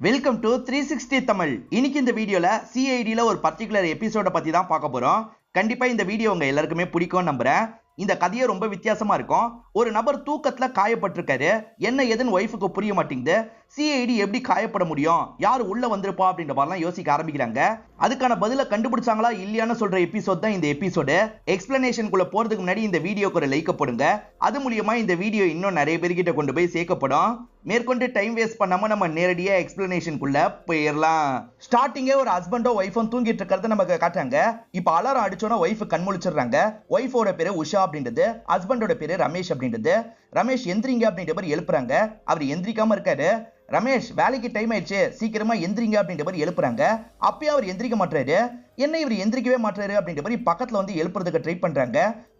Welcome to 360 Tamil. இன்னைக்கு இந்த வீடியோல சிஐடில ஒரு பர்டிகுலர் எபிசோட பத்தி தான் பார்க்க போறோம். கண்டிப்பா இந்த வீடியோ உங்க எல்லாருக்குமே பிடிக்கும் நம்புறேன். இந்த கதையே ரொம்ப வித்தியாசமா இருக்கும். ஒரு நபர் தூக்கத்துல காயப்பட்டிருக்காரு. என்ன ஏதுன்னு ஒய்ஃபுக்கு புரிய மாட்டேங்குது. சிஐடி எப்படி காயப்பட முடியும், யார் உள்ள வந்திருப்பா அப்படின்ற மாதிரிலாம் யோசிக்க ஆரம்பிக்கிறாங்க. அதுக்கான பதில கண்டுபிடிச்சாங்களா இல்லையான்னு சொல்ற எபிசோட் தான் இந்த எபிசோடு. எக்ஸ்பிளனேஷனுக்குள்ள போறதுக்கு முன்னாடி இந்த வீடியோக்கு ஒரு லைக் போடுங்க. அது மூலியமா இந்த வீடியோ இன்னும் நிறைய பேர்கிட்ட கொண்டு போய் சேர்க்கப்படும். மேற்கொண்டு டைம் வேஸ்ட் பண்ணாம நம்ம நேரடியா எக்ஸ்பிளனேஷனுக்குள்ள போயிடலாம். ஸ்டார்டிங்கே ஒரு ஹஸ்பண்டோ ஒய்ஃபும் தூங்கிட்டு இருக்கிறத நமக்கு காட்டுறாங்க. இப்ப அலாரம் அடிச்சோன்னா ஒய்ஃப் கண் முழிச்சிடுறாங்க. ஒய்ஃபோட பேரு உஷா அப்படின்றது, ஹஸ்பண்டோட பேரு ரமேஷ் அப்படின்றது. ரமேஷ் எந்திரிங்க அப்படின்ற மாதிரி எழுப்புறாங்க. அவர் எந்திரிக்காம இருக்காரு. ரமேஷ் வேலைக்கு டைம் ஆயிடுச்சு, சீக்கிரமா எந்திரிங்க அப்படின்ற மாதிரி எழுப்புறாங்க. அப்பயே அவர் எந்திரிக்க மாட்டாரு. என்ன இவர் எந்திரிக்கவே மாட்டாரு அப்படின்ற மாதிரி பக்கத்துல வந்து எழுப்புறதுக்கு ட்ரை பண்றாங்க.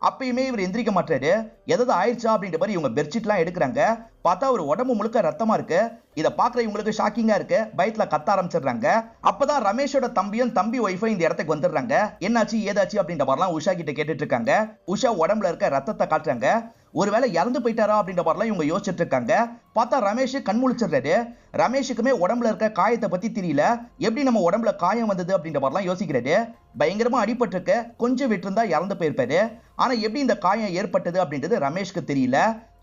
அப்பயுமே இவர் எந்திரிக்க மாட்டாரு. ஏதாவது ஆயிடுச்சா அப்படின்ற மாதிரி இவங்க பெட்ஷீட்லாம் எடுக்கிறாங்க. பார்த்தா ஒரு உடம்பு முழுக்க ரத்தமா இருக்கு. இதை பாக்குற இவங்களுக்கு ஷாக்கிங்கா இருக்கு. பயத்துல கத்த ஆரம்பிச்சிடுறாங்க. அப்பதான் ரமேஷோட தம்பியும் தம்பி ஒய்ஃபும் இந்த இடத்துக்கு வந்துடுறாங்க. என்னாச்சு ஏதாச்சு அப்படின்ற மாதிரிலாம் உஷா கிட்ட கேட்டுட்டு இருக்காங்க. உஷா உடம்புல இருக்க ரத்தத்தை காட்டுறாங்க. ஒருவேளை இறந்து போயிட்டாரா அப்படின்ற மாதிரிலாம் இவங்க யோசிச்சுட்டு இருக்காங்க. பார்த்தா ரமேஷ் கண் முழிச்சிடுறாரு. ரமேஷுக்குமே உடம்புல இருக்க காயத்தை பத்தி தெரியல. எப்படி நம்ம உடம்புல காயம் வந்தது அப்படின்ற மாதிரிலாம் யோசிக்கிறாரு. பயங்கரமா அடிபட்டிருக்கு, கொஞ்சம் விட்டுருந்தா இறந்து போயிருப்பாரு. ஆனா எப்படி இந்த காயம் ஏற்பட்டது அப்படின்றது ரமேஷ்க்கு தெரியல.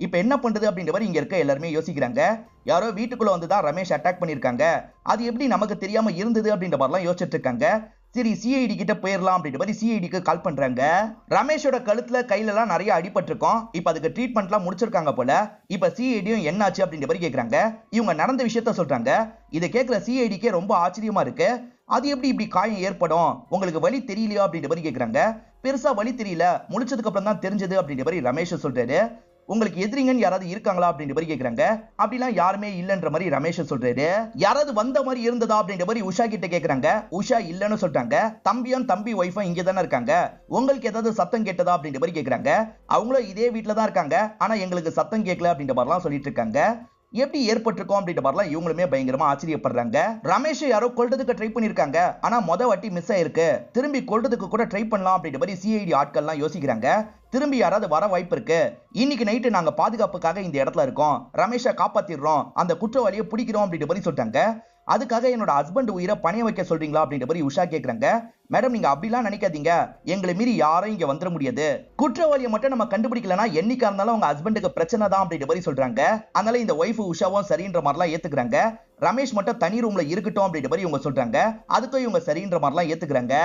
இப்ப என்ன பண்றது அப்படின்ற மாதிரி இங்க இருக்க எல்லாருமே யோசிக்கிறாங்க. யாரோ வீட்டுக்குள்ள வந்துதான் ரமேஷ் அட்டாக் பண்ணிருக்காங்க. அது எப்படி நமக்கு தெரியாம இருந்தது அப்படின்ற மாதிரிலாம் யோசிச்சுட்டு இருக்காங்க. சரி சிஐடி கிட்ட போயிடலாம் அப்படின்ற மாதிரி சிஐடிக்கு கால் பண்றாங்க. ரமேஷோட கழுத்துல கையில எல்லாம் நிறைய அடிபட்டிருக்கும். இப்ப அதுக்கு ட்ரீட்மெண்ட்லாம் முடிச்சிருக்காங்க போல. இப்ப சிஐடியும் என்னாச்சு அப்படின்ற மாதிரி கேக்குறாங்க. இவங்க நடந்த விஷயத்த சொல்றாங்க. இதை கேட்கிற சிஐடிக்கே ரொம்ப ஆச்சரியமா இருக்கு. அது எப்படி இப்படி காயம் ஏற்படும், உங்களுக்கு வலி தெரியலையா அப்படின்ற மாதிரி கேக்குறாங்க. பெருசா வலி தெரியல, முடிச்சதுக்கு அப்புறம் தான் தெரிஞ்சது அப்படின்ற மாதிரி ரமேஷ் சொல்றாரு. உங்களுக்கு எதிரிங்கன்னு யாராவது இருக்காங்களா அப்படின்ற மாதிரி கேக்குறாங்க. அப்படிலாம் யாருமே இல்லன்ற மாதிரி ரமேஷ் சொல்றாரு. யாராவது வந்த மாதிரி இருந்ததா அப்படின்ற மாதிரி உஷா கிட்ட கேக்குறாங்க. உஷா இல்லன்னு சொல்றாங்க. தம்பியும் தம்பி ஒய்ஃபும் இங்க தானே இருக்காங்க, உங்களுக்கு ஏதாவது சத்தம் கேட்டதா அப்படின்ற மாதிரி கேக்குறாங்க. அவங்களும் இதே வீட்டுல தான் இருக்காங்க, ஆனா எங்களுக்கு சத்தம் கேட்கல அப்படின்ற மாதிரிலாம் சொல்லிட்டு இருக்காங்க. எப்படி ஏற்பட்டிருக்கும் அப்படின்ற மாதிரிலாம் இவங்களுமே பயங்கரமா ஆச்சரியப்படுறாங்க. ரமேஷ் யாரோ கொல்றதுக்கு ட்ரை பண்ணிருக்காங்க, ஆனா மொத வாட்டி மிஸ் ஆயிருக்கு. திரும்பி கொல்றதுக்கு கூட ட்ரை பண்ணலாம் அப்படின்ற மாதிரி சிஐடி ஆட்கள்லாம் யோசிக்கிறாங்க. திரும்பி யாராவது வர வாய்ப்பு இருக்கு. இன்னைக்கு நைட்டு நாங்க பாதுகாப்புக்காக இந்த இடத்துல இருக்கோம், ரமேஷை காப்பாத்திடுறோம், அந்த குற்றவாளியை பிடிக்கிறோம் அப்படின்ற மாதிரி சொல்றாங்க. அதுக்காக என்னோட ஹஸ்பண்ட் உயிரை பணைய வைக்க சொல்றீங்களா அப்படின்ற மாதிரி உஷா கேக்குறாங்க. மேடம் நீங்க அப்படிலாம் நினைக்காதீங்க, எங்களை மீறி யாரும் இங்க வந்துட முடியாது. குற்றவாளியை மட்டும் நம்ம கண்டுபிடிக்கலனா என்னைக்கா இருந்தாலும் உங்க ஹஸ்பண்டுக்கு பிரச்சனை தான் அப்படின்ற மாதிரி சொல்றாங்க. அதனால இந்த ஒய்ஃப் உஷாவும் சரின்ற மாதிரிலாம் ஏத்துக்கிறாங்க. ரமேஷ் மட்டும் தனி ரூம்ல இருக்கட்டும் அப்படின்ற மாதிரி இவங்க சொல்றாங்க. அதுக்கும் இவங்க சரின்ற மாதிரிலாம் ஏத்துக்கிறாங்க.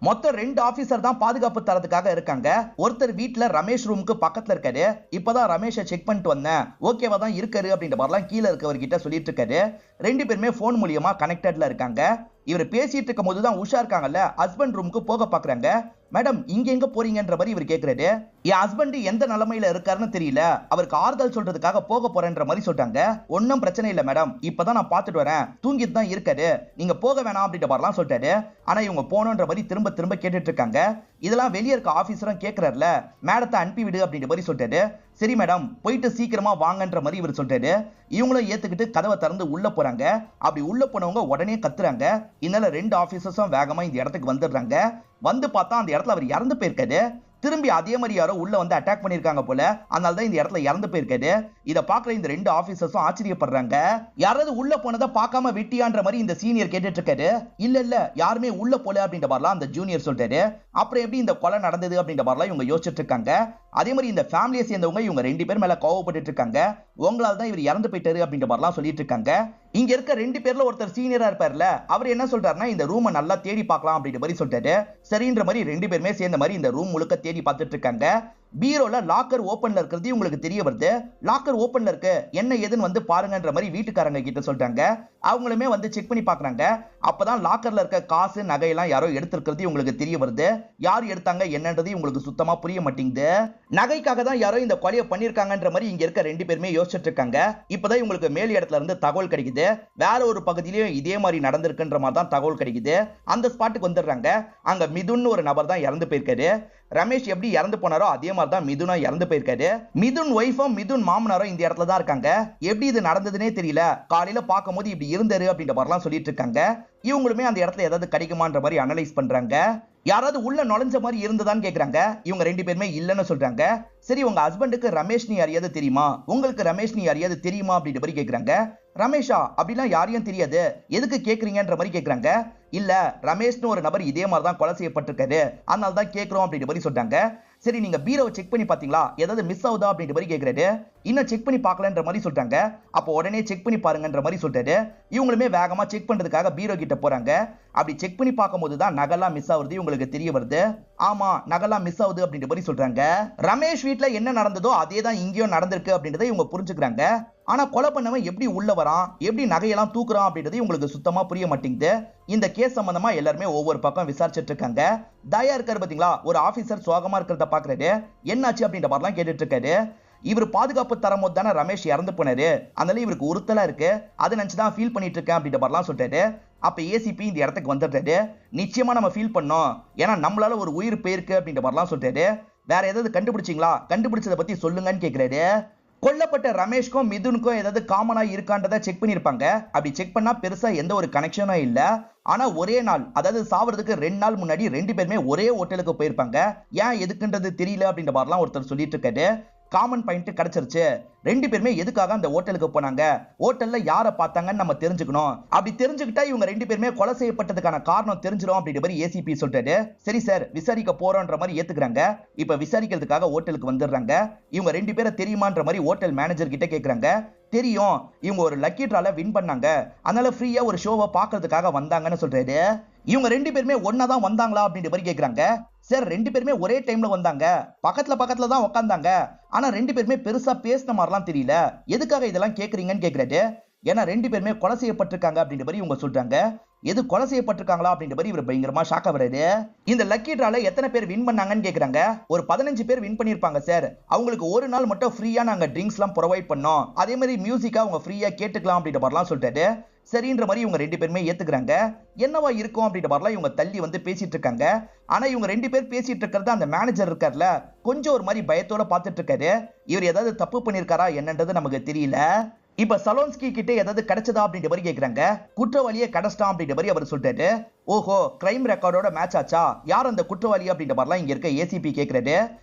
மொத்தம் 2 ஆபீசர் தான் பாதுகாப்பு தரதுக்காக இருக்காங்க. ஒருத்தர் வீட்டுல ரமேஷ் ரூமுக்கு பக்கத்துல இருக்காரு. இப்பதான் ரமேஷை செக் பண்ணிட்டு வந்தேன், ஓகேவா தான் இருக்காரு அப்படின்ற மாதிரிலாம் கீழே இருக்கவர்கிட்ட சொல்லிட்டு இருக்காரு. 2 பேருமே போன் மூலியமா கனெக்டட்ல இருக்காங்க. இவர் பேசிட்டு இருக்கும் போதுதான் உஷா இருக்காங்கல்ல, ஹஸ்பண்ட் ரூமுக்கு போக பாக்குறாங்க. மேடம் இங்க எங்க போறீங்கன்ற மாதிரி இவர் கேக்குறாரு. என் ஹஸ்பண்ட் எந்த நிலைமையில இருக்காருன்னு தெரியல, அவருக்கு ஆறுதல் சொல்றதுக்காக போக போறேன்ற மாதிரி சொல்றாங்க. ஒன்னும் பிரச்சனை இல்ல மேடம், இப்பதான் நான் பாத்துட்டு வரேன், தூங்கிட்டு தான் இருக்காரு, நீங்க போக வேணாம் அப்படின்ற மாதிரிலாம் சொல்லிட்டாரு. ஆனா இவங்க போனோன்ற மாதிரி திரும்ப திரும்ப கேட்டுட்டு இருக்காங்க. இதெல்லாம் வெளியே இருக்க ஆபீசரும் கேட்கிறாருல, மேடத்தை அனுப்பி விடு அப்படின்ற மாதிரி சொல்லிட்டாரு. சரி மேடம் போயிட்டு சீக்கிரமா வாங்கன்ற மாதிரி இவர் சொல்றாரு. இவங்களும் ஏத்துக்கிட்டு கதவை திறந்து உள்ள போறாங்க. அப்படி உள்ள போனவங்க உடனே கத்துறாங்க. இதனால 2 ஆபீசர்ஸும் வேகமா இந்த இடத்துக்கு வந்துடுறாங்க. வந்து பார்த்தா அந்த இடத்துல அவர் இறந்து போயிருக்காரு. திரும்பி அதே மாதிரி யாரோ உள்ள வந்து அட்டாக் பண்ணிருக்காங்க போல, அதனால தான் இந்த இடத்துல இறந்து போயிருக்காரு. இத பாக்குற இந்த 2 ஆபீசர்ஸும் ஆச்சரியப்படுறாங்க. யாராவது உள்ள போனதை பார்க்காம விட்டியான்ற மாதிரி இந்த சீனியர் கேட்டுட்டு இருக்காரு. இல்ல இல்ல யாருமே உள்ள போல அப்படின்ற மாதிரிலாம் அந்த ஜூனியர் சொல்றாரு. அப்புறம் எப்படி இந்த கொலை நடந்தது அப்படின்ற மாதிரிலாம் இவங்க யோசிச்சுட்டு இருக்காங்க. அதே மாதிரி இந்த ஃபேமிலியை சேர்ந்தவங்க இவங்க 2 பேர் மேல கோவப்பட்டு இருக்காங்க. உங்களால தான் இவர் இறந்து போயிட்டாரு அப்படின்ற மாதிரிலாம் சொல்லிட்டு இருக்காங்க. இங்க இருக்க 2 பேர்ல ஒருத்தர் சீனியரா இருப்பார்ல, அவர் என்ன சொல்றாருன்னா இந்த ரூமை நல்லா தேடி பார்க்கலாம் அப்படின்ற மாதிரி சொல்றாரு. சரின்ற மாதிரி 2 பேருமே சேர்ந்த மாதிரி இந்த ரூம் முழுக்க தேடி பார்த்துட்டு இருக்காங்க. பீரோல லாக்கர் ஓபன்ல இருக்கிறது உங்களுக்கு தெரிய வருது. லாக்கர் ஓபன்ல இருக்கு, என்ன ஏதுன்னு வந்து பாருங்கன்ற மாதிரி வீட்டுக்காரங்க கிட்ட சொல்றாங்க. அவங்களுமே வந்து செக் பண்ணி பாக்குறாங்க. அப்பதான் லாக்கர்ல இருக்க காசு நகையெல்லாம் யாரோ எடுத்திருக்கிறது உங்களுக்கு தெரிய வருது. யார் எடுத்தாங்க என்னன்றது உங்களுக்கு சுத்தமா புரிய மாட்டேங்குது. நகைக்காக தான் யாரோ இந்த கொலையை பண்ணிருக்காங்கன்ற மாதிரி இங்க இருக்க 2 பேருமே யோசிச்சுட்டு இருக்காங்க. இப்பதான் இவங்களுக்கு மேல் இடத்துல இருந்து தகவல் கிடைக்குது. வேற ஒரு பகுதியிலயும் இதே மாதிரி நடந்திருக்குன்ற மாதிரி தான் தகவல் கிடைக்குது. அந்த ஸ்பாட்டுக்கு வந்துடுறாங்க. அங்க மிதுன் ஒரு நபர் தான் இறந்து போயிருக்காரு. ரமேஷ் எப்படி இறந்து போனாரோ அதே மாதிரி தான் மிதுனும் இறந்து போயிருக்காரு. மிதுன் ஒய்ஃபும் மிதுன் மாமனாரும் இந்த இடத்துல தான் இருக்காங்க. எப்படி இது நடந்ததுன்னே தெரியல, காலையில பார்க்கும் போது இப்படி இருந்தாரு அப்படின்ற மாதிரிலாம் சொல்லிட்டு இருக்காங்க. இவங்களுமே அந்த இடத்துல ஏதாவது கிடைக்குமான்ற மாதிரி அனலைஸ் பண்றாங்க. யாராவது உள்ள நுழைஞ்ச மாதிரி இருந்ததான்னு கேக்குறாங்க. இவங்க ரெண்டு பேருமே இல்லன்னு சொல்றாங்க. சரி உங்க ஹஸ்பண்டுக்கு ரமேஷ் நீ யாரையாவது தெரியுமா, உங்களுக்கு ரமேஷ் நீ யாரையாவது தெரியுமா அப்படின்ற மாதிரி கேக்குறாங்க. ரமேஷா அப்படிலாம் யாரையும் தெரியாது, எதுக்கு கேக்குறீங்கன்ற மாதிரி கேக்குறாங்க. இல்ல ரமேஷ்னு ஒரு நபர் இதே மாதிரி தான் கொலை செய்யப்பட்டிருக்காரு, அதனால தான் கேக்குறோம் அப்படின்ற மாதிரி சொல்றாங்க. சரி நீங்க பீரோவை செக் பண்ணி பாத்தீங்களா, ஏதாவது மிஸ் ஆகுதா அப்படின்ற மாதிரி கேக்குறாரு. இன்னும் செக் பண்ணி பார்க்கலன்ற மாதிரி சொல்றாங்க. அப்போ உடனே செக் பண்ணி பாருங்கன்ற மாதிரி சொல்றாரு. இவங்களுமே வேகமா செக் பண்றதுக்காக பீரோ கிட்ட போறாங்க. அப்படி செக் பண்ணி பார்க்கும்போது தான் நகெல்லாம் மிஸ் ஆகுது இவங்களுக்கு தெரிய வருது. ஆமா நகெல்லாம் மிஸ் ஆகுது அப்படின்ற மாதிரி சொல்றாங்க. ரமேஷ் வீட்ல என்ன நடந்ததோ அதே தான் இங்கேயும் நடந்திருக்கு அப்படின்றத இவங்க புரிஞ்சுக்கிறாங்க. ஆனா கொலை பண்ணவன் எப்படி உள்ள வரான், எப்படி நகையெல்லாம் தூக்குறான் அப்படின்றது இவங்களுக்கு சுத்தமா புரிய மாட்டேங்குது. இந்த கேஸ் சம்பந்தமா எல்லாருமே ஒவ்வொரு பக்கம் விசாரிச்சுட்டு இருக்காங்க. தயா இருக்காரு பாத்தீங்களா, ஒரு ஆபீசர் சோகமா இருக்கிறத பாக்குறாரு. என்னாச்சு அப்படின்ற மாதிரிலாம் கேட்டுட்டு இருக்காரு. இவர் பாதுகாப்பு தரும் போது தானே ரமேஷ் இறந்து போனாரு, அதனால இவருக்கு உறுத்தலா இருக்கு, அதை நினைச்சுதான் ஃபீல் பண்ணிட்டு இருக்கேன் அப்படின்ற மாதிரிலாம் சொல்றாரு. அப்ப ஏசிபி இந்த இடத்துக்கு வந்துடுறாரு. நிச்சயமா நம்ம ஃபீல் பண்ணோம், ஏன்னா நம்மளால ஒரு உயிர் போயிருக்கு அப்படின்ற மாதிரிலாம் சொல்றாரு. வேற ஏதாவது கண்டுபிடிச்சிங்களா, கண்டுபிடிச்சதை பத்தி சொல்லுங்கன்னு கேக்குறாரு. கொல்லப்பட்ட ரமேஷ்க்கும் மிதுனுக்கும் ஏதாவது காமனா இருக்கான்றதை செக் பண்ணிருப்பாங்க. அப்படி செக் பண்ணா பெருசா எந்த ஒரு கனெக்ஷனும் இல்ல. ஆனா ஒரே நாள், அதாவது சாவறதுக்கு 2 நாள் முன்னாடி ரெண்டு பேருமே ஒரே ஹோட்டலுக்கு போயிருப்பாங்க. ஏன் எதுக்குன்றது தெரியல அப்படின்ற மாதிரிலாம் ஒருத்தர் சொல்லிட்டு இருக்காரு. காமன் பாயிண்ட் கிடைச்சிருச்சு, ரெண்டு பேருமே எதுக்காக அந்த ஹோட்டலுக்கு போனாங்க, ஹோட்டல்ல யாரை பார்த்தாங்கன்னு நம்ம தெரிஞ்சுக்கணும், அப்படி தெரிஞ்சுக்கிட்டா இவங்க ரெண்டு பேருமே கொலை செய்யப்பட்டதுக்கான காரணம் தெரிஞ்சிடும் அப்படின்ற மாதிரி ஏசிபி சொல்றாரு. சரி சார் விசாரிக்க போறோன்ற மாதிரி ஏத்துக்கிறாங்க. இப்ப விசாரிக்கிறதுக்காக ஹோட்டலுக்கு வந்துடுறாங்க. இவங்க ரெண்டு பேரை தெரியுமான்ற மாதிரி ஹோட்டல் மேனேஜர் கிட்ட கேக்குறாங்க. தெரியும், இவங்க ஒரு லக்கி டிரால வின் பண்ணாங்க, அதனால ஃப்ரீயா ஒரு ஷோவை பாக்குறதுக்காக வந்தாங்கன்னு சொல்றாரு. இவங்க ரெண்டு பேருமே ஒன்னாதான் வந்தாங்களா அப்படின்ற மாதிரி கேக்குறாங்க. சார் ரெண்டு பேருமே ஒரே டைம்ல வந்தாங்க, பக்கத்துல தான் உட்காந்தாங்க, ஆனா ரெண்டு பேருமே பெருசா பேசின மாதிரிலாம் தெரியல, எதுக்காக இதெல்லாம் கேக்குறீங்கன்னு கேக்குறாரு. ஏன்னா ரெண்டு பேருமே கொலை செய்யப்பட்டிருக்காங்க அப்படின்ற மாதிரி இவங்க சொல்றாங்க. எது கொலை செய்யப்பட்டிருக்காங்களா அப்படின்ற மாதிரி இவர் பயங்கரமா ஷாக் ஆகுறாரு. இந்த லக்கி டிரால எத்தனை பேர் வின் பண்ணாங்கன்னு கேக்குறாங்க. ஒரு 15 பேர் வின் பண்ணிருப்பாங்க சார், அவங்களுக்கு ஒரு நாள் மட்டும் ஃப்ரீயா நாங்க ட்ரிங்க்ஸ் எல்லாம் ப்ரொவைட் பண்ணோம், அதே மாதிரி மியூசிக்கா அவங்க ஃப்ரீயா கேட்டுக்கலாம் அப்படின்ற மாதிரிலாம் சொல்றாரு. சரின்ற மாதிரி இவங்க ரெண்டு பேருமே ஏத்துக்கிறாங்க. என்னவா இருக்கும் அப்படின்ற மாதிரிலாம் இவங்க தள்ளி வந்து பேசிட்டு இருக்காங்க. ஆனா இவங்க ரெண்டு பேர் பேசிட்டு இருக்கிறது அந்த மேனேஜர் இருக்கார்ல, கொஞ்சம் ஒரு மாதிரி பயத்தோட பார்த்துட்டு இருக்காரு. இவர் ஏதாவது தப்பு பண்ணிருக்காரா என்னன்றது நமக்கு தெரியல. இப்ப சலோன்ஸ்கி கிட்ட ஏதாவது கிடைச்சதா அப்படின்ற மாதிரி கேக்குறாங்க. குற்றவாளியே கிடைச்சிட்டான் அப்படின்ற மாதிரி அவர் சொல்றாரு. ஓஹோ கிரைம் ரெக்கார்டோட மேட்ச் ஆச்சா, யார் அந்த குற்றவாளி அப்படின்ற மாதிரிலாம் இங்க இருக்க ஏசிபி கேக்குறாரு.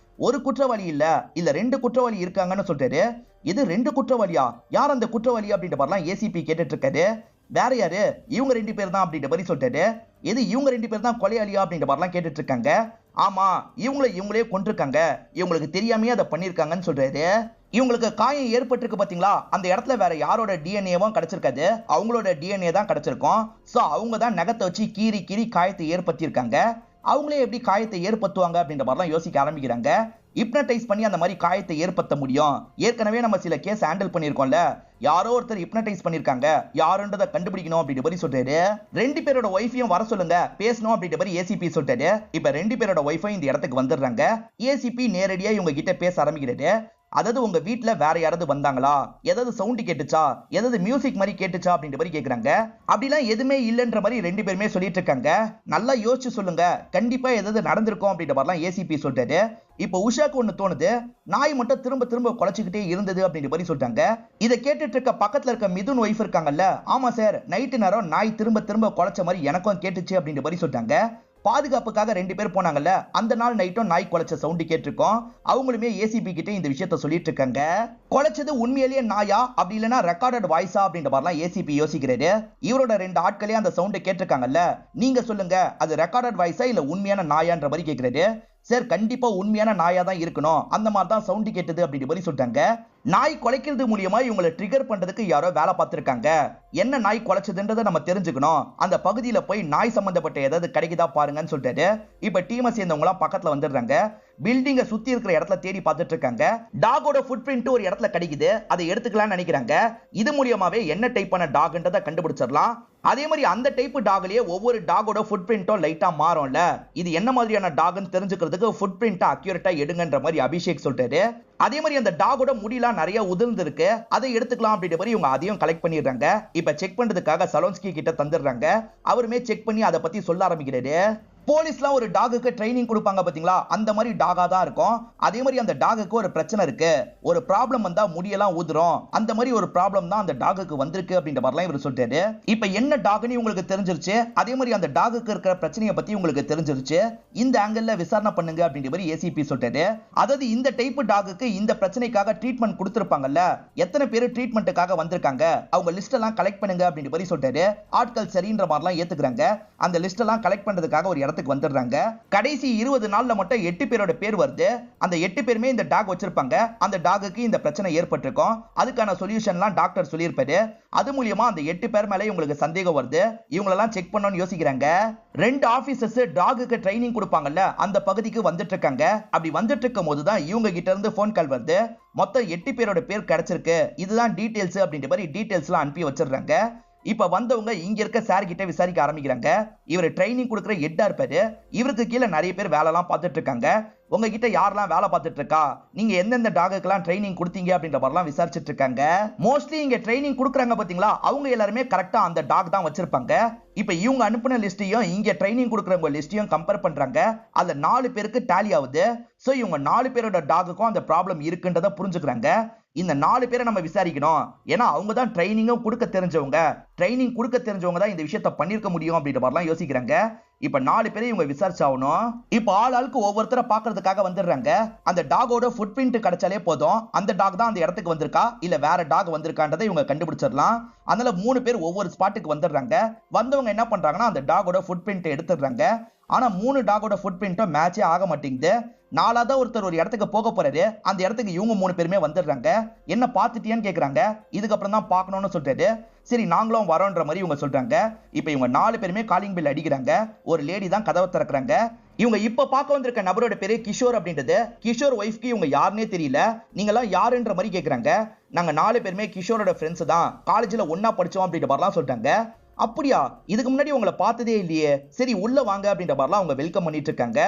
ஒரு குற்றவாளி இல்ல 2 குற்றவாளி இருக்காங்கன்னு சொல்றாரு. இது 2 குற்றவாளியா, யார் அந்த குற்றவாளி அப்படின்ற மாதிரிலாம் ஏசிபி கேட்டுட்டு இருக்காரு. வேற யாரு, இவங்க ரெண்டு பேர் தான் அப்படின்ற மாதிரி சொல்றாரு. எது இவங்க ரெண்டு பேர் தான் கொலையாளியா அப்படின்ற மாதிரிலாம் கேட்டுட்டு இருக்காங்க. ஆமா இவங்களே கொண்டிருக்காங்க, இவங்களுக்கு தெரியாமையே அதை பண்ணிருக்காங்கன்னு சொல்றாரு. இவங்களுக்கு காயம் ஏற்பட்டிருக்கு பாத்தீங்களா, அந்த இடத்துல வேற யாரோட டிஎன்ஏவும் கிடைச்சிருக்காது, அவங்களோட டிஎன்ஏ தான் கிடைச்சிருக்கும். சோ அவங்க தான் நகத்தை வச்சு கீறி காயத்தை ஏற்படுத்தியிருக்காங்க. அவங்களே எப்படி காயத்தை ஏற்படுத்துவாங்க அப்படின்ற மாதிரிலாம் யோசிக்க ஆரம்பிக்கிறாங்க. ஹிப்னடைஸ் பண்ணி அந்த மாதிரி காயத்தை ஏற்படுத்த முடியும், ஏற்கனவே நம்ம சில கேஸ் ஹேண்டில் பண்ணிருக்கோம்ல, யாரோ ஒருத்தர் ஹிப்னடைஸ் பண்ணிருக்காங்க, யாருன்றதை கண்டுபிடிக்கணும் அப்படின்ற மாதிரி சொல்றாரு. ரெண்டு பேரோட ஒய்ஃபையும் வர சொல்லுங்க பேசணும் அப்படின்ற மாதிரி ஏசிபி சொல்றாரு. இப்ப ரெண்டு பேரோட ஒய்ஃபையும் இந்த இடத்துக்கு வந்துடுறாங்க. ஏசிபி நேரடியா இவங்க கிட்ட பேச ஆரம்பிக்கிறாரு. அதாவது உங்க வீட்டுல வேற யாராவது வந்தாங்களா, ஏதாவது சவுண்ட் கேட்டுச்சா, ஏதாவது மியூசிக் மாதிரி கேட்டுச்சா அப்படின்ற மாதிரி கேக்குறாங்க. அப்படிலாம் எதுவுமே இல்லைன்ற மாதிரி ரெண்டு பேருமே சொல்லிட்டு இருக்காங்க. நல்லா யோசிச்சு சொல்லுங்க, கண்டிப்பா ஏதாவது நடந்திருக்கும் அப்படின்ற மாதிரிலாம் ஏசிபி சொல்றாரு. இப்ப உஷாக்கு ஒண்ணு தோணுது, நாய் மட்டும் திரும்ப குலைச்சுக்கிட்டே இருந்தது அப்படின்ற மாதிரி சொல்றாங்க. இதை கேட்டுட்டு இருக்க பக்கத்துல இருக்க மிதுன் ஒய்ஃப் இருக்காங்கல்ல, ஆமா சார் நைட்டு நேரம் நாய் திரும்ப குலைச்ச மாதிரி எனக்கும் கேட்டுச்சு அப்படின்ற மாதிரி சொல்றாங்க. பாதுகாப்புக்காக ரெண்டு பேர் போனாங்கல்ல, அந்த நாள் நைட்டும் நாய் குலைச்ச சவுண்ட் கேட்டிருக்கோம். அவங்களுமே ஏசிபி கிட்ட இந்த விஷயத்த சொல்லிட்டு இருக்காங்க. குலைச்சது உண்மையிலேயே நாயா அப்படி இல்லைன்னா ரெக்கார்டட் வாய்ஸா அப்படின்ற மாதிரிலாம் ஏசிபி யோசிக்கிறாரு. இவரோட 2 ஆட்களே அந்த சவுண்டை கேட்டிருக்காங்கல்ல, நீங்க சொல்லுங்க அது ரெக்கார்டட் வாய்ஸா இல்ல உண்மையான நாயான்ற மாதிரி கேட்கிறாரு. சார் கண்டிப்பா உண்மையான நாயா தான் இருக்கணும், அந்த மாதிரி தான் சவுண்ட் கேட்டது அப்படின்ற மாதிரி சொல்றாங்க. நாய் குலைக்கிறது மூலியமா இவங்களை ட்ரிகர் பண்றதுக்கு யாரோ வேலை பார்த்திருக்காங்க. என்ன நாய் குலைச்சதுன்றதை நம்ம தெரிஞ்சுக்கணும், அந்த பகுதியில போய் நாய் சம்பந்தப்பட்ட ஏதாவது கிடைக்குதா பாருங்கன்னு சொல்லிட்டு இப்ப டீமை சேர்ந்தவங்க எல்லாம் பக்கத்துல வந்துடுறாங்க. பில்டிங்க சுத்தி இருக்கிற இடத்துல தேடி பார்த்துட்டு இருக்காங்க. டாகோட ஃபுட் பிரிண்ட் ஒரு இடத்துல கிடைக்குது, அதை எடுத்துக்கலாம்னு நினைக்கிறாங்க. இது மூலியமாவே என்ன டைப்பான டாக்ன்றதை கண்டுபிடிச்சிடலாம். அதே மாதிரி அந்த டைப் டாக்லயே ஒவ்வொரு டாகோட ஃபுட் பிரிண்ட்டும் லைட்டா மாறும்ல, இது என்ன மாதிரியான டாக்னு தெரிஞ்சுக்கிறதுக்கு ஃபுட் பிரிண்ட் அக்யூரேட்டா எடுங்கன்ற மாதிரி அபிஷேக் சொல்றாரு. அதே மாதிரி அந்த டாகோட முடியெல்லாம் நிறைய உதிர்ந்து இருக்கு, அதை எடுத்துக்கலாம் அப்படின்ற மாதிரி இவங்க அதையும் கலெக்ட் பண்ணிடுறாங்க. இப்ப செக் பண்றதுக்காக சலோன்ஸ்கி கிட்ட தந்துடுறாங்க. அவருமே செக் பண்ணி அதை பத்தி சொல்ல ஆரம்பிக்கிறாரு. போலீஸ்லாம் ஒரு டாகுக்கு ட்ரைனிங் கொடுப்பாங்க பாத்தீங்களா, அந்த மாதிரி டாகா தான் இருக்கும். அதே மாதிரி அந்த டாகுக்கு ஒரு பிரச்சனை இருக்கு, ஒரு ப்ராப்ளம் வந்தா முடியெல்லாம் ஊதுறோம், அந்த மாதிரி ஒரு ப்ராப்ளம் தான் அந்த டாகுக்கு வந்திருக்கு அப்படின்ற மாதிரிலாம் இவர் சொல்லிட்டாரு. இப்போ என்ன டாக்னு உங்களுக்கு தெரிஞ்சிருச்சு, அதே மாதிரி அந்த டாகுக்கு இருக்கிற பிரச்சனையை பத்தி உங்களுக்கு தெரிஞ்சிருச்சு, இந்த ஆங்கிள் விசாரணை பண்ணுங்க அப்படின்ற மாதிரி ஏசிபி சொல்லிட்டாரு. அதாவது இந்த டைப் டாகுக்கு இந்த பிரச்சனைக்காக ட்ரீட்மெண்ட் கொடுத்திருப்பாங்கல்ல, எத்தனை பேர் ட்ரீட்மெண்ட்டுக்காக வந்திருக்காங்க, அவங்க லிஸ்ட் எல்லாம் கலெக்ட் பண்ணுங்க அப்படின்ற மாதிரி சொல்லிட்டாரு. ஆட்கள் சரின்ற மாதிரிலாம் ஏத்துக்கிறாங்க. அந்த லிஸ்ட் எல்லாம் கலெக்ட் பண்றதுக்காக ஒரு வந்துடுறாங்க. கடைசி 20 நாள்ல மட்டும் 8 பேரோட பேர் வருது. அந்த 8 பேருமே இந்த டாக் வச்சிருப்பாங்க. அந்த டாகுக்கு இந்த பிரச்சனை ஏற்பட்டிருக்கும். அதுக்கான சொல்யூஷன்லாம் டாக்டர் சொல்லியிருப்பாரு. அது மூலமா அந்த 8 பேர் மேலே உங்களுக்கு சந்தேகம் வருது. இவங்களெல்லாம் செக் பண்ணணும்னு யோசிக்கிறாங்க. 2 ஆபீசர்ஸ் டாகுக்கு ட்ரைனிங் கொடுப்பாங்கல்ல, அந்த பகுதிக்கு வந்துட்டு இருக்காங்க. அப்படி வந்துட்டு இருக்கும் போது தான் இவங்க கிட்ட இருந்து போன் கால் வருது. மொத்தம் 8 பேரோட பேர் கிடைச்சிருக்கு, இதுதான் டீடைல்ஸ் அப்படின்ற மாதிரி டீடைல்ஸ்லாம் அனுப்பி வச்சிடுறாங்க. இப்ப வந்தவங்க இங்க இருக்க சார் கிட்ட விசாரிக்க ஆரம்பிக்கிறாங்க. இவர் ட்ரைனிங் கொடுக்குற ஹெட்டா இருப்பாரு. இவருக்கு கீழே நிறைய பேர் வேலைலாம் பார்த்துட்டு இருக்காங்க. உங்ககிட்ட யாரெல்லாம் வேலை பார்த்துட்டு இருக்கா, நீங்க எந்தெந்த டாகுக்கெல்லாம் ட்ரைனிங் கொடுத்தீங்க அப்படின்ற மாதிரிலாம் விசாரிச்சுட்டு இருக்காங்க. மோஸ்ட்லி இங்க ட்ரைனிங் கொடுக்குறாங்க பாத்தீங்களா, அவங்க எல்லாருமே கரெக்டா அந்த டாக் தான் வச்சிருப்பாங்க. இப்ப இவங்க அனுப்பின லிஸ்டையும் இங்க ட்ரைனிங் கொடுக்குறவங்க லிஸ்டையும் கம்பேர் பண்றாங்க. அதுல 4 பேருக்கு டேலி ஆகுது. சோ இவங்க 4 பேரோட டாகுக்கும் அந்த ப்ராப்ளம் இருக்குன்றத புரிஞ்சுக்கிறாங்க. இந்த 4 பேரை நம்ம விசாரிக்கணும், ஏன்னா அவங்க தான் ட்ரைனிங்கும் கொடுக்க தெரிஞ்சவங்க. ட்ரைனிங் கொடுக்க தெரிஞ்சவங்க தான் இந்த விஷயத்தை பண்ணிருக்க முடியும் அப்படின்ற மாதிரிலாம் யோசிக்கிறாங்க. இப்ப 4 பேரை இவங்க விசாரிச்சாகணும். இப்ப ஆளுக்கு ஒவ்வொருத்தரை பாக்குறதுக்காக வந்துடுறாங்க. அந்த டாகோட ஃபுட் பிரிண்ட் கிடைச்சாலே போதும், அந்த டாக் தான் அந்த இடத்துக்கு வந்திருக்கா இல்ல வேற டாக் வந்திருக்கான்றதை இவங்க கண்டுபிடிச்சிடலாம். அதனால 3 பேர் ஒவ்வொரு ஸ்பாட்டுக்கு வந்துடுறாங்க. வந்தவங்க என்ன பண்றாங்கன்னா அந்த டாகோட ஃபுட் பிரிண்ட் எடுத்துடுறாங்க. ஆனா 3 டாகோட ஃபுட் பிரிண்ட்டும் மேட்சே ஆக மாட்டேங்குது. 4ஆவது ஒருத்தர் ஒரு இடத்துக்கு போக போறாரு. அந்த இடத்துக்கு இவங்க 3 பேருமே வந்துடுறாங்க. என்ன பார்த்துட்டியான்னு கேக்குறாங்க. இதுக்கப்புறம் தான் பார்க்கணும்னு சொல்றாரு. சரி நாங்களும் வரோன்ற மாதிரி இவங்க சொல்றாங்க. இப்ப இவங்க 4 பேருமே காலிங் பெல் அடிக்கிறாங்க. ஒரு லேடி தான் கதவை திறக்கிறாங்க. இவங்க இப்ப பார்க்க வந்திருக்க நபரோட பேரு கிஷோர் அப்படின்றது. கிஷோர் ஒய்ஃப்க்கு இவங்க யாருன்னே தெரியல. நீங்களாம் யாருன்ற மாதிரி கேக்குறாங்க. நாங்க 4 பேருமே கிஷோரோட ஃப்ரெண்ட்ஸ் தான், காலேஜ்ல ஒன்னா படிச்சோம் அப்படின்ற மாதிரிலாம் சொல்றாங்க. அப்படியா, இதுக்கு முன்னாடி உங்களை பார்த்ததே இல்லையே, சரி உள்ள வாங்க அப்படின்ற மாதிரிலாம் அவங்க வெல்கம் பண்ணிட்டு இருக்காங்க.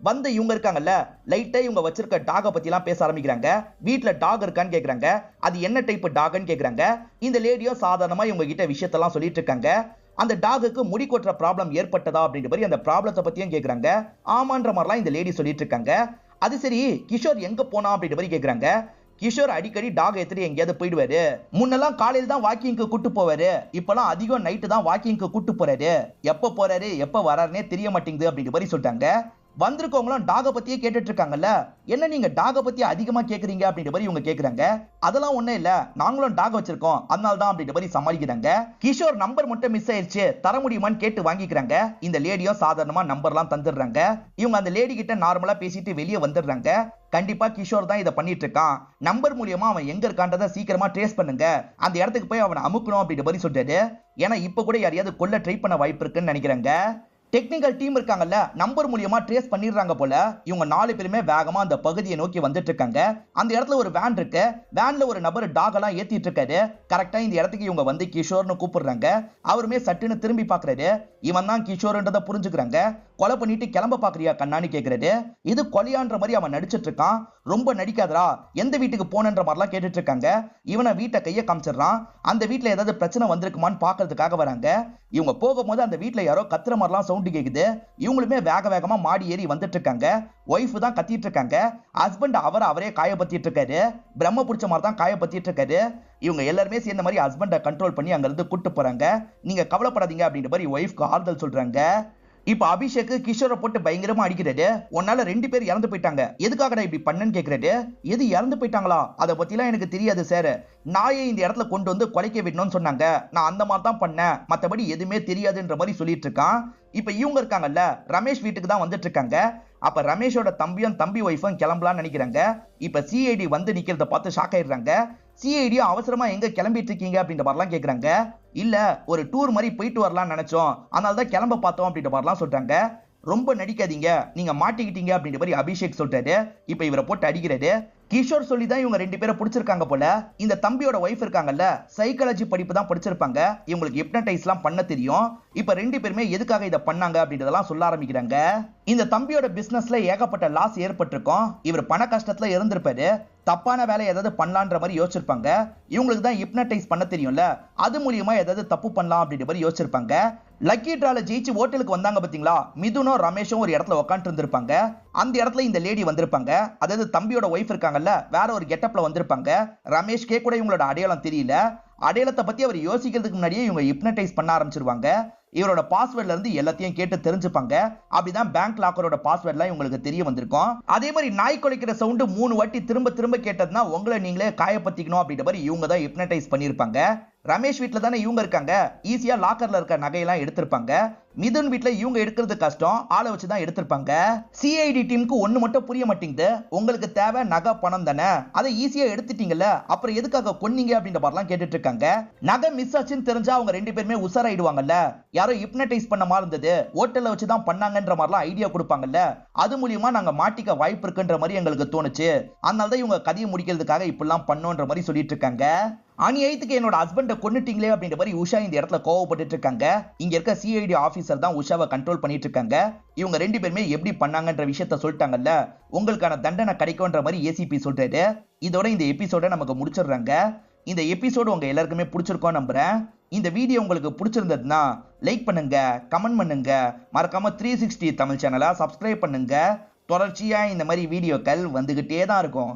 வந்து இவங்க இருக்காங்கல்ல, லைட்டா இவங்க வச்சிருக்க டாக பத்தி எல்லாம் பேச ஆரம்பிக்கிறாங்க. வீட்டுல டாக் இருக்கான்னு கேக்குறாங்க. அது என்ன டைப் டாக்னு கேக்குறாங்க. இந்த லேடியும் சாதாரணமா இவங்க கிட்ட விஷயத்தெல்லாம் சொல்லிட்டு இருக்காங்க. அந்த டாகுக்கு முடி கொட்டுற ப்ராப்ளம் ஏற்பட்டதா அப்படின்ற மாதிரி அந்த ப்ராப்ளத்தை பத்தியும் கேக்குறாங்க. ஆமான்ற மாதிரிலாம் இந்த லேடி சொல்லிட்டு இருக்காங்க. அது சரி கிஷோர் எங்க போனா அப்படின்ற மாதிரி கேக்குறாங்க. கிஷோர் அடிக்கடி டாக் எடுத்துட்டு எங்கேயாவது போயிடுவாரு. முன்னெல்லாம் காலையில் தான் வாக்கிங்க்கு கூட்டு போவாரு, இப்பெல்லாம் அதிகம் நைட்டு தான் வாக்கிங்க்கு கூட்டு போறாரு. எப்ப போறாரு எப்ப வராருன்னே தெரிய மாட்டேங்குது அப்படின்ற மாதிரி சொல்லிட்டாங்க. வந்திருக்கவங்களும் டாக பத்தியே கேட்டுட்டு இருக்காங்கல்ல, என்ன நீங்க டாக பத்தி அதிகமா கேக்குறீங்க அப்படின்ற மாதிரி இவங்க கேக்குறாங்க. அதெல்லாம் ஒண்ணே இல்ல, நாங்களும் டாக் வச்சிருக்கோம் அதனால தான் அப்படின்ற மாதிரி சமாளிக்கிறாங்க. கிஷோர் நம்பர் மட்டும் மிஸ் ஆயிருச்சு, தர முடியுமான்னு கேட்டு வாங்கிக்கிறாங்க. இந்த லேடியும் சாதாரணமா நம்பர்லாம் தந்துடுறாங்க. இவங்க அந்த லேடி கிட்ட நார்மலா பேசிட்டு வெளியே வந்துடுறாங்க. கண்டிப்பா கிஷோர் தான் இதை பண்ணிட்டு இருக்கான், நம்பர் மூலியமா அவன் எங்க இருக்கான்றதை சீக்கிரமா ட்ரேஸ் பண்ணுங்க, அந்த இடத்துக்கு போய் அவனை அமுக்கணும் அப்படின்ற மாதிரி சொல்றாரு. ஏன்னா இப்ப கூட யாரையாவது கொல்ல ட்ரை பண்ண வாய்ப்பு இருக்குன்னு நினைக்கிறாங்க. டெக்னிக்கல் டீம் இருக்காங்கல்ல, நம்பர் மூலியமா ட்ரேஸ் பண்ணிடுறாங்க போல. இவங்க 4 பேருமே வேகமா அந்த பகுதியை நோக்கி வந்துட்டு இருக்காங்க. அந்த இடத்துல ஒரு வேன் இருக்கு. வேன்ல ஒரு நபர் டாக் எல்லாம் ஏத்திட்டு இருக்காரு. கரெக்டா இந்த இடத்துக்கு இவங்க வந்து கிஷோர்னு கூப்பிடுறாங்க. அவருமே சட்டுன்னு திரும்பி பாக்குறாரு. இவன் தான் கிஷோர்ன்றதை புரிஞ்சுக்கிறாங்க. கொலை பண்ணிட்டு கிளம்ப பாக்குறியா கண்ணான்னு கேக்குறாரு. இது கொலையான்ற மாதிரி அவன் நடிச்சிட்டு இருக்கான். ரொம்ப நடிக்காதரா, எந்த வீட்டுக்கு போனன்ற மாதிரிலாம் கேட்டுட்டு இருக்காங்க. இவனை வீட்டை கையை காமிச்சிடறான். அந்த வீட்டுல ஏதாவது பிரச்சனை வந்திருக்குமான்னு பாக்குறதுக்காக வராங்க. இவங்க போகும்போது அந்த வீட்டுல யாரோ கத்துற மாதிரிலாம் சவுண்ட் கேக்குது. இவங்களுமே வேக வேகமா மாடி ஏறி வந்துட்டு இருக்காங்க. ஒய்ஃப் தான் கத்திட்டு இருக்காங்க. ஹஸ்பண்ட் அவரே காயப்பத்திட்டு இருக்காரு. பிரம்ம பிடிச்ச மாதிரி தான் காயப்பத்திட்டு இருக்காரு. இவங்க எல்லாருமே சேர்ந்த மாதிரி ஹஸ்பண்டை கண்ட்ரோல் பண்ணி அங்க இருந்து கூட்டு போறாங்க. நீங்க கவலைப்படாதீங்க அப்படின்ற மாதிரி ஒய்ஃப்க்கு ஆறுதல் சொல்றாங்க. இப்ப அபிஷேக் கிஷோரை போட்டு பயங்கரமா அடிக்கிறாரு. உன்னால 2 பேர் இறந்து போயிட்டாங்க, எதுக்காகடா இப்படி பண்ணன்னு கேக்குறாரு. எது இறந்து போயிட்டாங்களா, அதை பத்திலாம் எனக்கு தெரியாது சார், நாயை இந்த இடத்துல கொண்டு வந்து கொலைக்க விடணும்னு சொன்னாங்க, நான் அந்த மாதிரி தான் பண்ணேன், மத்தபடி எதுவுமே தெரியாதுன்ற மாதிரி சொல்லிட்டு இருக்கான். இப்ப இவங்க இருக்காங்கல்ல, ரமேஷ் வீட்டுக்கு தான் வந்துட்டு இருக்காங்க. அப்ப ரமேஷோட தம்பியும் தம்பி ஒய்ஃபும் கிளம்பலாம்னு நினைக்கிறாங்க. இப்ப சிஐடி வந்து நிக்கிறத பார்த்து ஷாக் ஆயிடுறாங்க. சிஐடியும் அவசரமா எங்க கிளம்பிட்டு இருக்கீங்க அப்படின்ற மாதிரிலாம் கேக்குறாங்க. இல்ல ஒரு டூர் மாதிரி போயிட்டு வரலாம்னு நினைச்சோம், அதனால தான் கிளம்ப பார்த்தோம் அப்படின்ற மாதிரிலாம் சொல்றாங்க. ரொம்ப நடிக்காதீங்க, நீங்க மாட்டிக்கிட்டீங்க அப்படின்ற மாதிரி அபிஷேக் சொல்றாரு. இப்ப இவரை போட்டு அடிக்கிறாரு. கிஷோர் சொல்லி தான் இவங்க ரெண்டு பேரும் பிடிச்சிருக்காங்க போல. இந்த தம்பியோட ஒய்ஃப் இருக்காங்கல்ல, சைக்காலஜி படிப்பு தான் படிச்சிருப்பாங்க. இவங்களுக்கு ஹிப்னடைஸ்லாம் பண்ண தெரியும். இப்ப ரெண்டு பேருமே எதுக்காக இதை பண்ணாங்க அப்படின்றதெல்லாம் சொல்ல ஆரம்பிக்கிறாங்க. இந்த தம்பியோட பிசினஸ்ல ஏகப்பட்ட லாஸ் ஏற்பட்டிருக்கும். இவர் பண கஷ்டத்துல இருந்திருப்பாரு. தப்பான வேலை ஏதாவது பண்ணலான்ற மாதிரி யோசிச்சிருப்பாங்க. இவங்களுக்கு தான் ஹிப்னடைஸ் பண்ண தெரியும்ல, அது மூலியமா ஏதாவது தப்பு பண்ணலாம் அப்படின்ற மாதிரி யோசிச்சிருப்பாங்க. லக்கி டிரால ஜெயிச்சு ஹோட்டலுக்கு வந்தாங்க பாத்தீங்களா, மிதுனும் ரமேஷும் ஒரு இடத்துல உட்காந்து இருந்திருப்பாங்க. அந்த இடத்துல இந்த லேடி வந்திருப்பாங்க. அதாவது தம்பியோட ஒய்ஃப் இருக்காங்கல்ல, வேற ஒரு கெட்டப்ல வந்திருப்பாங்க. ரமேஷ்கே கூட இவங்களோட அடையாளம் தெரியல. அடையாளத்தை பத்தி அவர் யோசிக்கிறதுக்கு முன்னாடியே இவங்க ஹிப்னடைஸ் பண்ண ஆரம்பிச்சிருவாங்க. இவரோட பாஸ்வேர்ட்ல இருந்து எல்லாத்தையும் கேட்டு தெரிஞ்சுப்பாங்க. அப்படிதான் பேங்க் லாக்கரோட பாஸ்வேர்ட்லாம் இவங்களுக்கு தெரிய வந்திருக்கும். அதே மாதிரி நாய் குலைக்கிற சவுண்ட் 3 வாட்டி திரும்ப திரும்ப கேட்டதுன்னா உங்களை நீங்களே காயப்பத்திக்கணும் அப்படின்ற மாதிரி இவங்க தான் ஹிப்னடைஸ் பண்ணிருப்பாங்க. ரமேஷ் வீட்டுல தானே இவங்க இருக்காங்க, ஈஸியா லாக்கர்ல இருக்க நகையெல்லாம் எடுத்திருப்பாங்க. மிதுன் வீட்டுல இவங்க எடுக்கிறது கஷ்டம், ஆளை வச்சுதான் எடுத்திருப்பாங்க. சிஐடி டீமுக்கு ஒண்ணு மட்டும் புரிய மாட்டேங்குது. உங்களுக்கு தேவை நகை பணம் தானே, அதை ஈஸியா எடுத்துட்டீங்கல்ல, அப்புறம் எதுக்காக கொன்னீங்க அப்படின்ற மாதிரிலாம் கேட்டுட்டு இருக்காங்க. நகை மிஸ் ஆச்சுன்னு தெரிஞ்சா அவங்க ரெண்டு பேருமே உசாராயிடுவாங்கல்ல. யாரோ ஹிப்னடைஸ் பண்ண மாதிரி இருந்தது, ஹோட்டல்ல வச்சுதான் பண்ணாங்கன்ற மாதிரிலாம் ஐடியா கொடுப்பாங்கல்ல, அது மூலியமா நாங்க மாட்டிக்க வாய்ப்பு இருக்குன்ற மாதிரி எங்களுக்கு தோணுச்சு. அதனாலதான் இவங்க கதையை முடிக்கிறதுக்காக இப்படிலாம் பண்ணோன்ற மாதிரி சொல்லிட்டு இருக்காங்க. அநியாயத்துக்கு என்னோட ஹஸ்பண்ட கொன்னுட்டீங்களே அப்படின்ற மாதிரி உஷா இந்த இடத்துல கோவப்பட்டு இருக்காங்க. இங்க இருக்க சிஐடி ஆபீசர் தான் உஷாவை கண்ட்ரோல் பண்ணிட்டு இருக்காங்க. இவங்க ரெண்டு பேருமே எப்படி பண்ணாங்கன்ற விஷயத்த சொல்லிட்டாங்கல்ல, உங்களுக்கான தண்டனை கிடைக்கும்ன்ற மாதிரி ஏசிபி சொல்றாரு. இதோட இந்த எபிசோட நமக்கு முடிச்சிடுறாங்க. இந்த எபிசோடு உங்க எல்லாருக்குமே பிடிச்சிருக்கோம் நம்புறேன். இந்த வீடியோ உங்களுக்கு பிடிச்சிருந்ததுன்னா லைக் பண்ணுங்க, கமெண்ட் பண்ணுங்க, மறக்காம 360 தமிழ் சேனலை சப்ஸ்கிரைப் பண்ணுங்க. தொடர்ச்சியா இந்த மாதிரி வீடியோக்கள் வந்துகிட்டே தான் இருக்கும்.